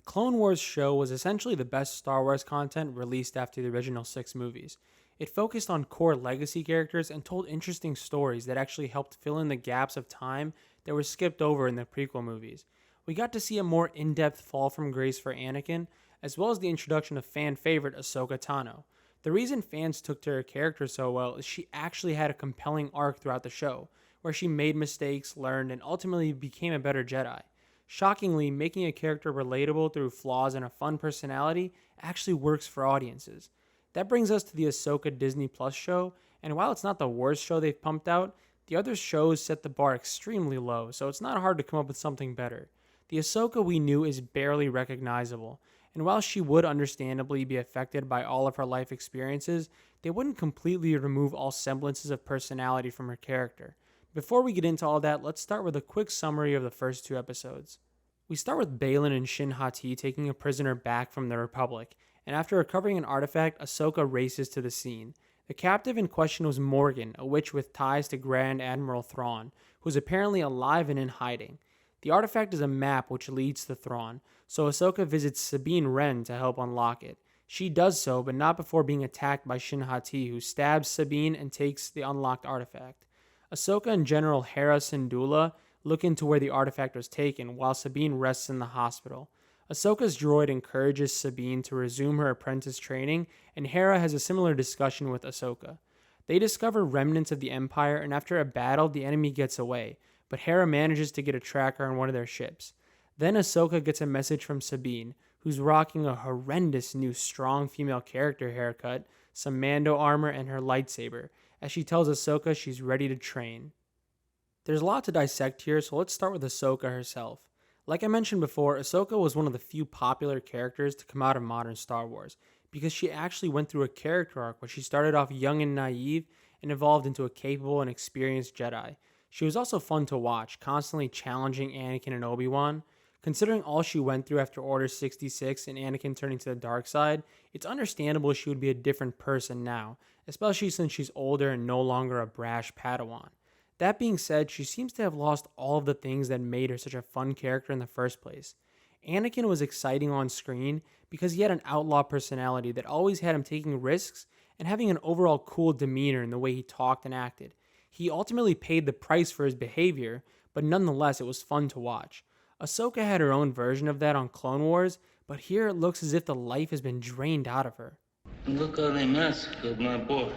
The Clone Wars show was essentially the best Star Wars content released after the original 6 movies. It focused on core legacy characters and told interesting stories that actually helped fill in the gaps of time that were skipped over in the prequel movies. We got to see a more in-depth fall from grace for Anakin, as well as the introduction of fan favorite Ahsoka Tano. The reason fans took to her character so well is she actually had a compelling arc throughout the show, where she made mistakes, learned, and ultimately became a better Jedi. Shockingly, making a character relatable through flaws and a fun personality actually works for audiences. That brings us to the Ahsoka Disney Plus show, and while it's not the worst show they've pumped out, the other shows set the bar extremely low, so it's not hard to come up with something better. The Ahsoka we knew is barely recognizable, and while she would understandably be affected by all of her life experiences, they wouldn't completely remove all semblances of personality from her character. Before we get into all that, let's start with a quick summary of the first 2 episodes. We start with Baylan and Shin Hati taking a prisoner back from the Republic, and after recovering an artifact, Ahsoka races to the scene. The captive in question was Morgan, a witch with ties to Grand Admiral Thrawn, who is apparently alive and in hiding. The artifact is a map which leads to Thrawn, so Ahsoka visits Sabine Wren to help unlock it. She does so, but not before being attacked by Shin Hati, who stabs Sabine and takes the unlocked artifact. Ahsoka and General Hera Syndulla look into where the artifact was taken, while Sabine rests in the hospital. Ahsoka's droid encourages Sabine to resume her apprentice training, and Hera has a similar discussion with Ahsoka. They discover remnants of the Empire, and after a battle, the enemy gets away, but Hera manages to get a tracker on one of their ships. Then Ahsoka gets a message from Sabine, who's rocking a horrendous new strong female character haircut, some Mando armor, and her lightsaber, as she tells Ahsoka she's ready to train. There's a lot to dissect here, so let's start with Ahsoka herself. Like I mentioned before, Ahsoka was one of the few popular characters to come out of modern Star Wars, because she actually went through a character arc where she started off young and naive and evolved into a capable and experienced Jedi. She was also fun to watch, constantly challenging Anakin and Obi-Wan. Considering all she went through after Order 66 and Anakin turning to the dark side, it's understandable she would be a different person now, especially since she's older and no longer a brash Padawan. That being said, she seems to have lost all of the things that made her such a fun character in the first place. Anakin was exciting on screen because he had an outlaw personality that always had him taking risks and having an overall cool demeanor in the way he talked and acted. He ultimately paid the price for his behavior, but nonetheless it was fun to watch. Ahsoka had her own version of that on Clone Wars, but here it looks as if the life has been drained out of her. Look how they massacred my boy.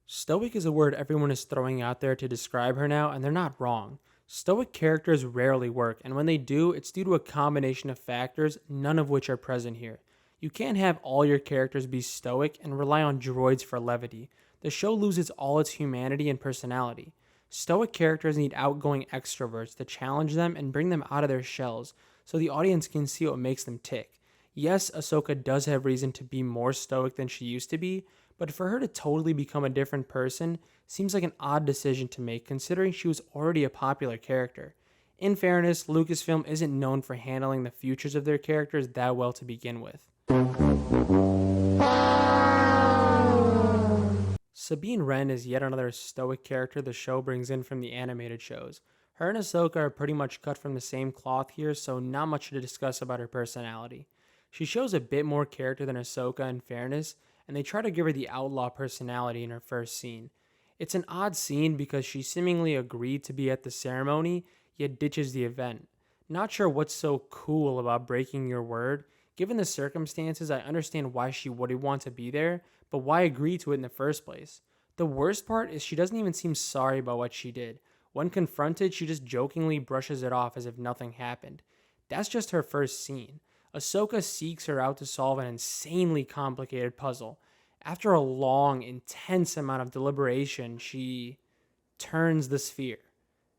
Stoic is a word everyone is throwing out there to describe her now, and they're not wrong. Stoic characters rarely work, and when they do, it's due to a combination of factors, none of which are present here. You can't have all your characters be stoic and rely on droids for levity. The show loses all its humanity and personality. Stoic characters need outgoing extroverts to challenge them and bring them out of their shells, so the audience can see what makes them tick. Yes, Ahsoka does have reason to be more stoic than she used to be, but for her to totally become a different person seems like an odd decision to make considering she was already a popular character. In fairness, Lucasfilm isn't known for handling the futures of their characters that well to begin with. Sabine Wren is yet another stoic character the show brings in from the animated shows. Her and Ahsoka are pretty much cut from the same cloth here, so not much to discuss about her personality. She shows a bit more character than Ahsoka in fairness, and they try to give her the outlaw personality in her first scene. It's an odd scene because she seemingly agreed to be at the ceremony, yet ditches the event. Not sure what's so cool about breaking your word. Given the circumstances, I understand why she wouldn't want to be there, but why agree to it in the first place? The worst part is she doesn't even seem sorry about what she did. When confronted, she just jokingly brushes it off as if nothing happened. That's just her first scene. Ahsoka seeks her out to solve an insanely complicated puzzle. After a long, intense amount of deliberation, she turns the sphere.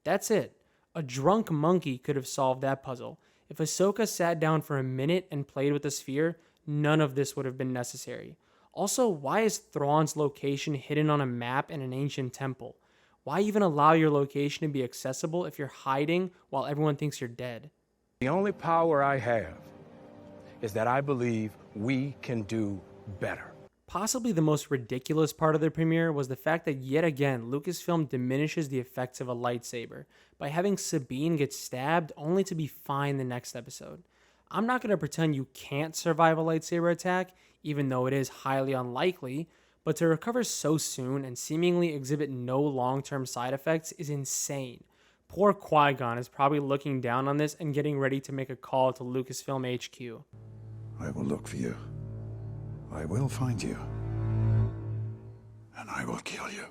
That's it. A drunk monkey could have solved that puzzle. If Ahsoka sat down for a minute and played with the sphere, none of this would have been necessary. Also, why is Thrawn's location hidden on a map in an ancient temple? Why even allow your location to be accessible if you're hiding while everyone thinks you're dead? The only power I have is that I believe we can do better. Possibly the most ridiculous part of the premiere was the fact that yet again Lucasfilm diminishes the effects of a lightsaber by having Sabine get stabbed only to be fine the next episode. I'm not going to pretend you can't survive a lightsaber attack, even though it is highly unlikely, but to recover so soon and seemingly exhibit no long-term side effects is insane. Poor Qui-Gon is probably looking down on this and getting ready to make a call to Lucasfilm HQ. I will look for you. I will find you. And I will kill you.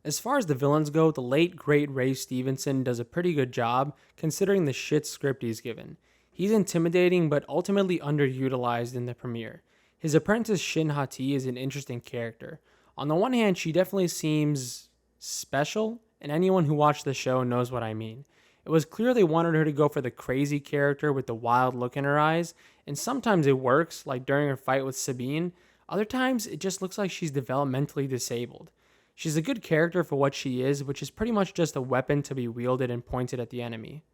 As far as the villains go, the late great Ray Stevenson does a pretty good job considering the shit script he's given. He's intimidating but ultimately underutilized in the premiere. His apprentice Shin Hati is an interesting character. On the one hand, she definitely seems special, and anyone who watched the show knows what I mean. It was clear they wanted her to go for the crazy character with the wild look in her eyes, and sometimes it works, like during her fight with Sabine. Other times, it just looks like she's developmentally disabled. She's a good character for what she is, which is pretty much just a weapon to be wielded and pointed at the enemy.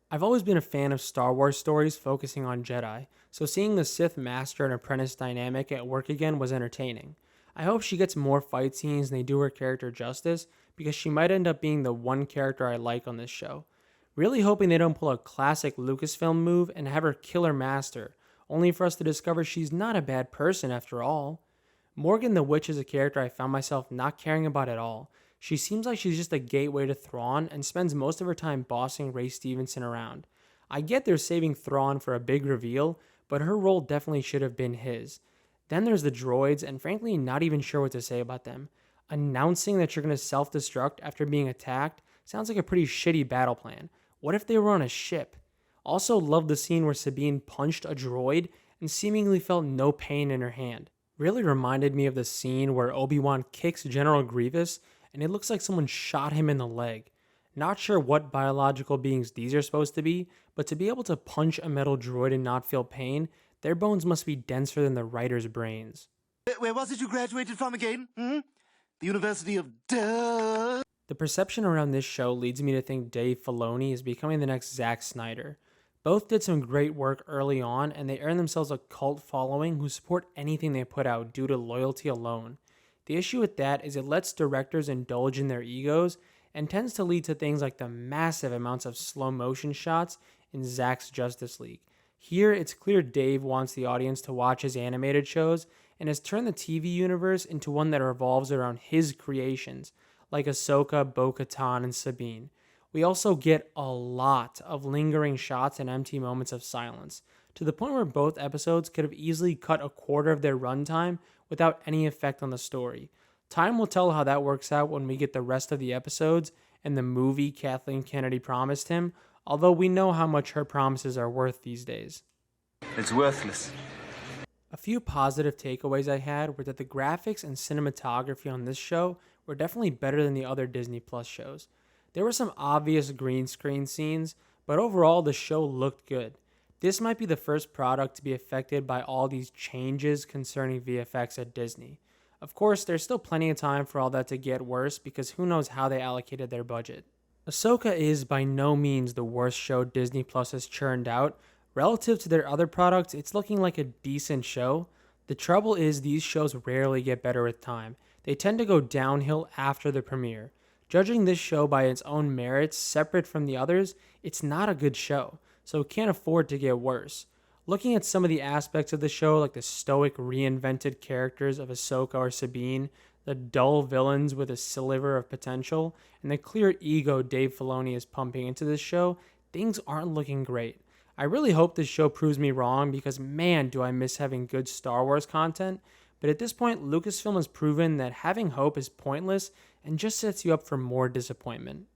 I've always been a fan of Star Wars stories focusing on Jedi, so seeing the Sith Master and Apprentice dynamic at work again was entertaining. I hope she gets more fight scenes and they do her character justice, because she might end up being the one character I like on this show. Really hoping they don't pull a classic Lucasfilm move and have her kill her master, only for us to discover she's not a bad person after all. Morgan the Witch is a character I found myself not caring about at all. She seems like she's just a gateway to Thrawn and spends most of her time bossing Ray Stevenson around. I get they're saving Thrawn for a big reveal, but her role definitely should have been his. Then there's the droids, and frankly, not even sure what to say about them. Announcing that you're going to self-destruct after being attacked sounds like a pretty shitty battle plan. What if they were on a ship? Also love the scene where Sabine punched a droid and seemingly felt no pain in her hand. Really reminded me of the scene where Obi-Wan kicks General Grievous and it looks like someone shot him in the leg. Not sure what biological beings these are supposed to be, but to be able to punch a metal droid and not feel pain, their bones must be denser than the writer's brains. Where was it you graduated from again? The University of Duh. The perception around this show leads me to think Dave Filoni is becoming the next Zack Snyder. Both did some great work early on, and they earned themselves a cult following who support anything they put out due to loyalty alone. The issue with that is it lets directors indulge in their egos and tends to lead to things like the massive amounts of slow motion shots in Zack's Justice League. Here, it's clear Dave wants the audience to watch his animated shows and has turned the TV universe into one that revolves around his creations, like Ahsoka, Bo-Katan, and Sabine. We also get a lot of lingering shots and empty moments of silence, to the point where both episodes could have easily cut a quarter of their runtime without any effect on the story. Time will tell how that works out when we get the rest of the episodes and the movie Kathleen Kennedy promised him, although we know how much her promises are worth these days. It's worthless. A few positive takeaways I had were that the graphics and cinematography on this show were definitely better than the other Disney Plus shows. There were some obvious green screen scenes, but overall the show looked good. This might be the first product to be affected by all these changes concerning VFX at Disney. Of course, there's still plenty of time for all that to get worse because who knows how they allocated their budget. Ahsoka is by no means the worst show Disney Plus has churned out. Relative to their other products, it's looking like a decent show. The trouble is these shows rarely get better with time. They tend to go downhill after the premiere. Judging this show by its own merits, separate from the others, it's not a good show, so it can't afford to get worse. Looking at some of the aspects of the show, like the stoic reinvented characters of Ahsoka or Sabine, the dull villains with a sliver of potential, and the clear ego Dave Filoni is pumping into this show, things aren't looking great. I really hope this show proves me wrong because man, do I miss having good Star Wars content, but at this point, Lucasfilm has proven that having hope is pointless and just sets you up for more disappointment.